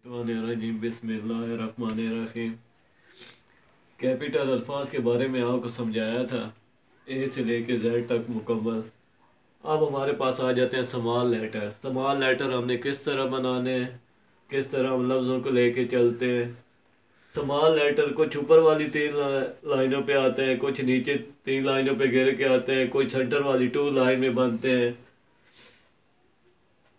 बिस्मिल्लाहिर्रहमानिर्रहीम। कैपिटल अल्फाज के बारे में आपको समझाया था, ए से लेके जेड तक मुकम्मल। अब हमारे पास आ जाते हैं स्मॉल लेटर। स्मॉल लेटर हमने किस तरह बनाने हैं, किस तरह हम लफ्ज़ों को लेके चलते हैं। स्मॉल लेटर कुछ ऊपर वाली 3 लाइनों पे आते हैं, कुछ नीचे 3 लाइनों पे गिर के आते हैं, कुछ सेंटर वाली 2 लाइन में बनते हैं।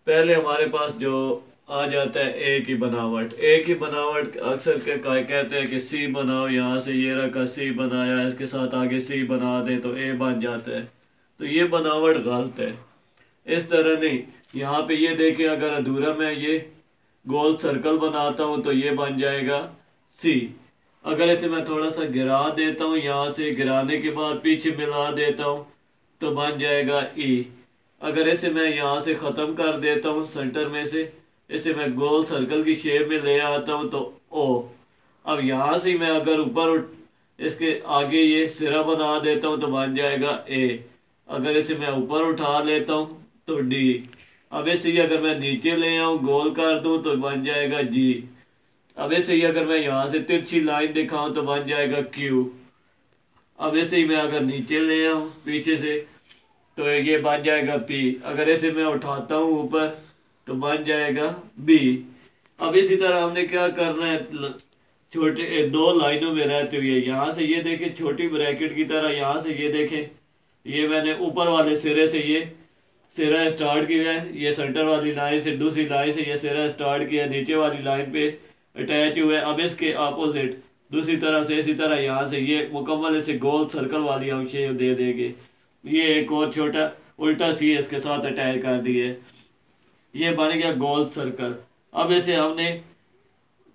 पहले हमारे पास जो आ जाता है ए की बनावट। ए की बनावट अक्सर के कहते हैं कि सी बनाओ, यहाँ से ये रखा सी बनाया, इसके साथ आगे सी बना दें तो ए बन जाता है। तो ये बनावट गलत है, इस तरह नहीं। यहाँ पे ये देखें, अगर अधूरा मैं ये गोल सर्कल बनाता हूँ तो ये बन जाएगा सी। अगर इसे मैं थोड़ा सा गिरा देता हूँ, यहाँ से गिराने के बाद पीछे मिला देता हूँ तो बन जाएगा ई। अगर इसे मैं यहाँ से ख़त्म कर देता हूँ सेंटर में से, इसे मैं गोल सर्कल की शेप में ले आता हूँ तो ओ। अब यहाँ से मैं अगर ऊपर इसके आगे ये सिरा बना देता हूँ तो बन जाएगा ए। अगर इसे मैं ऊपर उठा लेता हूँ तो डी। अब इसे ही अगर मैं नीचे ले आऊँ गोल कर दूँ तो बन जाएगा जी। अब इसे ही अगर मैं यहाँ से तिरछी लाइन दिखाऊँ तो बन जाएगा क्यू। अब इसे ही मैं अगर नीचे ले आऊँ पीछे से तो ये बन जाएगा पी। अगर इसे मैं उठाता हूँ ऊपर तो बन जाएगा बी। अब इसी तरह हमने क्या करना है, छोटे 2 लाइनों में रहते हुए यहाँ से ये देखें छोटी ब्रैकेट की तरह, यहाँ से ये देखें ये मैंने ऊपर वाले सिरे से ये सिरा स्टार्ट किया है, ये सेंटर वाली लाइन से दूसरी लाइन से ये सिरा स्टार्ट किया, नीचे वाली लाइन पे अटैच हुआ है। अब इसके अपोजिट दूसरी तरफ से इसी तरह यहाँ से ये मुकम्मल इसे गोल सर्कल वाली हम शेप दे देंगे। ये एक और छोटा उल्टा सी इसके साथ अटैच कर दिए, ये बन गया गोल सर्कल। अब इसे हमने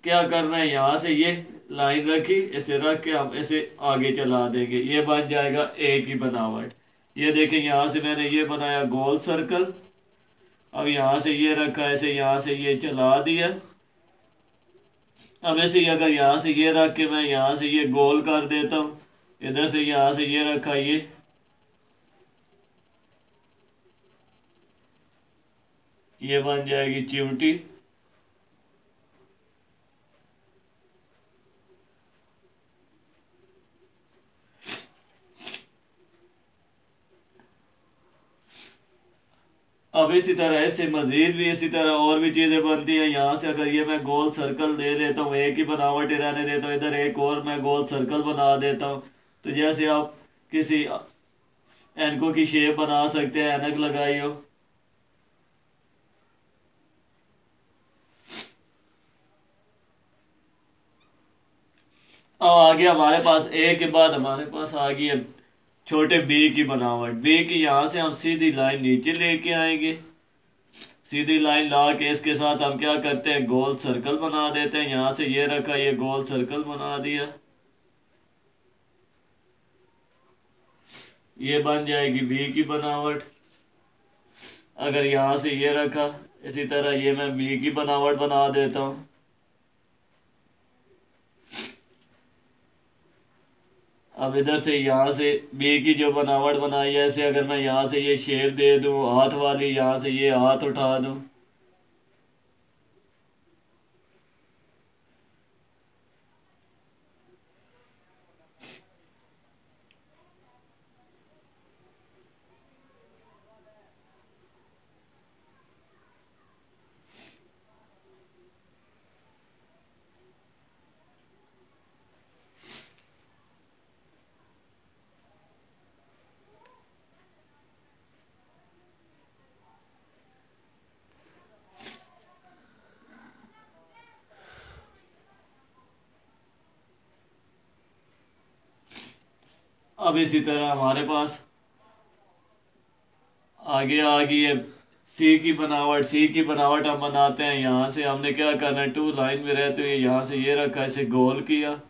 क्या करना है, यहाँ से ये लाइन रखी, इसे रख के हम इसे आगे चला देंगे, ये बन जाएगा ए की बनावट। ये देखें यहाँ से मैंने ये बनाया गोल सर्कल। अब यहाँ से ये रखा, इसे यहाँ से ये चला दिया। अब ऐसे अगर यहाँ से ये रख के मैं यहाँ से ये गोल कर देता हूँ, इधर से यहाँ से ये रखा, ये बन जाएगी चिमटी। अब इसी तरह इससे मजीद भी इसी तरह और भी चीज़ें बनती हैं। यहाँ से अगर ये मैं गोल सर्कल दे देता हूँ, एक ही बनावट ही रहने देता हूँ, इधर एक और मैं गोल सर्कल बना देता हूँ। तो जैसे आप किसी एनको की शेप बना सकते हैं, ऐनक लगाई हो। अब आगे हमारे पास ए के बाद हमारे पास आ गई है छोटे बी की बनावट। बी की यहाँ से हम सीधी लाइन नीचे लेके आएंगे, सीधी लाइन ला के इसके साथ हम क्या करते हैं, गोल सर्कल बना देते हैं। यहाँ से ये रखा, ये गोल सर्कल बना दिया, ये बन जाएगी बी की बनावट। अगर यहाँ से ये रखा, इसी तरह ये मैं बी की बनावट बना देता हूँ। अब इधर से यहाँ से बी की जो बनावट बनाई है, ऐसे अगर मैं यहाँ से ये शेप दे दूँ हाथ वाली, यहाँ से ये हाथ उठा दूँ, अब इसी तरह हमारे पास आगे आ गई है सी की बनावट। सी की बनावट हम बनाते हैं, यहाँ से हमने क्या करना है, 2 लाइन में रहते हुए यहाँ से ये रखा, इसे गोल किया,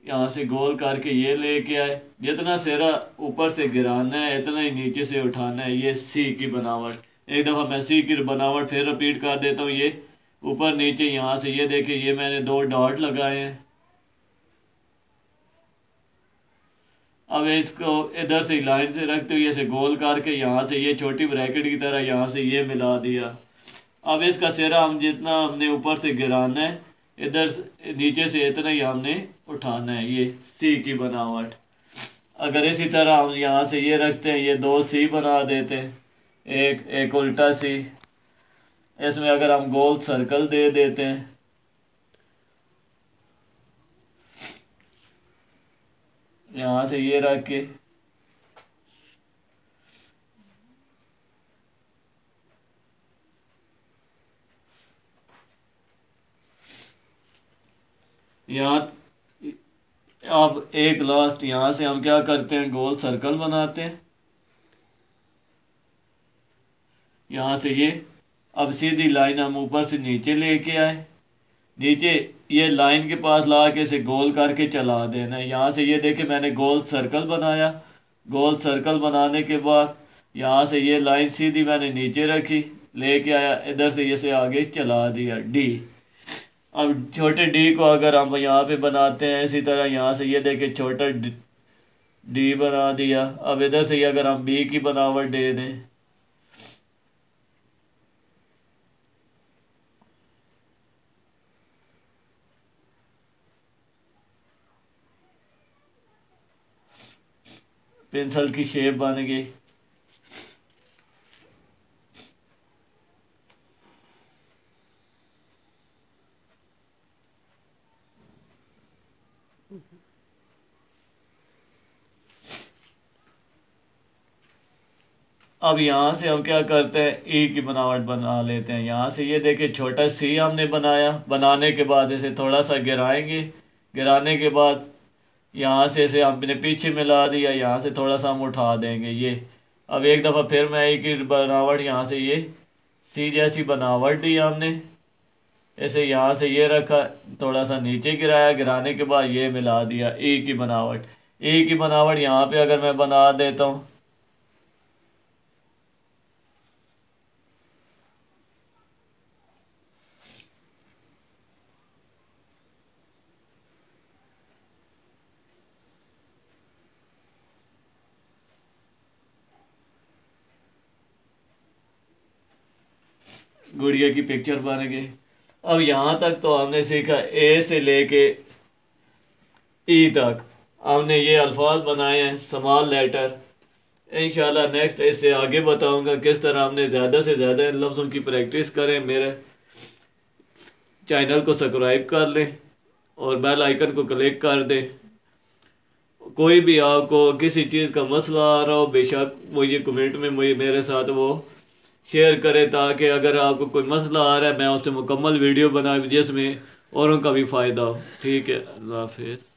यहाँ से गोल करके ये लेके आए। जितना सिरा ऊपर से गिराना है इतना ही नीचे से उठाना है। ये सी की बनावट। एक दफ़ा मैं सी की बनावट फिर रिपीट कर देता हूँ। ये ऊपर नीचे यहाँ से ये देखिए, ये मैंने 2 डॉट लगाए हैं। अब इसको इधर से लाइन से रखते हुए इसे गोल करके यहाँ से ये छोटी ब्रैकेट की तरह यहाँ से ये मिला दिया। अब इसका सिरा हम जितना हमने ऊपर से गिराना है, इधर नीचे से इतना ही हमने उठाना है। ये सी की बनावट। अगर इसी तरह हम यहाँ से ये रखते हैं, ये 2 सी बना देते हैं, एक उल्टा सी। इसमें अगर हम गोल सर्कल दे देते हैं, यहाँ से ये रख के यहाँ, अब एक लास्ट यहाँ से हम क्या करते हैं, गोल सर्कल बनाते हैं यहाँ से ये। अब सीधी लाइन हम ऊपर से नीचे लेके आए, नीचे ये लाइन के पास ला के इसे गोल करके चला देना है। यहाँ से ये देखिए मैंने गोल सर्कल बनाया। गोल सर्कल बनाने के बाद यहाँ से ये लाइन सीधी मैंने नीचे रखी, लेके आया, इधर से इसे आगे चला दिया डी। अब छोटे डी को अगर हम यहाँ पे बनाते हैं इसी तरह, यहाँ से ये देखिए छोटा डी बना दिया। अब इधर से ये अगर हम बी की बनावट दे दें, पेंसिल की शेप बन गई। अब यहाँ से हम क्या करते हैं, ई की बनावट बना लेते हैं। यहाँ से ये देखिए छोटा सी हमने बनाया, बनाने के बाद इसे थोड़ा सा गिराएंगे, गिराने के बाद यहाँ से इसे हमने पीछे मिला दिया, यहाँ से थोड़ा सा हम उठा देंगे ये। अब एक दफ़ा फिर मैं ई की बनावट यहाँ से ये सी जैसी बनावट दी हमने, इसे यहाँ से ये रखा, थोड़ा सा नीचे गिराया, गिराने के बाद ये मिला दिया ई की बनावट। ई की बनावट यहाँ पे अगर मैं बना देता हूँ, गुड़िया की पिक्चर बन गई। अब यहाँ तक तो हमने सीखा, ए से लेके ई तक हमने ये अल्फाज बनाए हैं, स्मॉल लेटर। इंशाल्लाह नेक्स्ट इससे आगे बताऊंगा किस तरह हमने ज़्यादा से ज़्यादा इन लफ्ज़ों की प्रैक्टिस करें। मेरे चैनल को सब्सक्राइब कर लें और बेल आइकन को क्लिक कर दें। कोई भी आपको किसी चीज़ का मसला आ रहा हो, बेशक वो ये कमेंट में मेरे साथ वो शेयर करें, ताकि अगर आपको कोई मसला आ रहा है मैं उससे मुकम्मल वीडियो बनाऊँ जिसमें औरों का भी फ़ायदा हो। ठीक है, अल्लाह हाफिज़।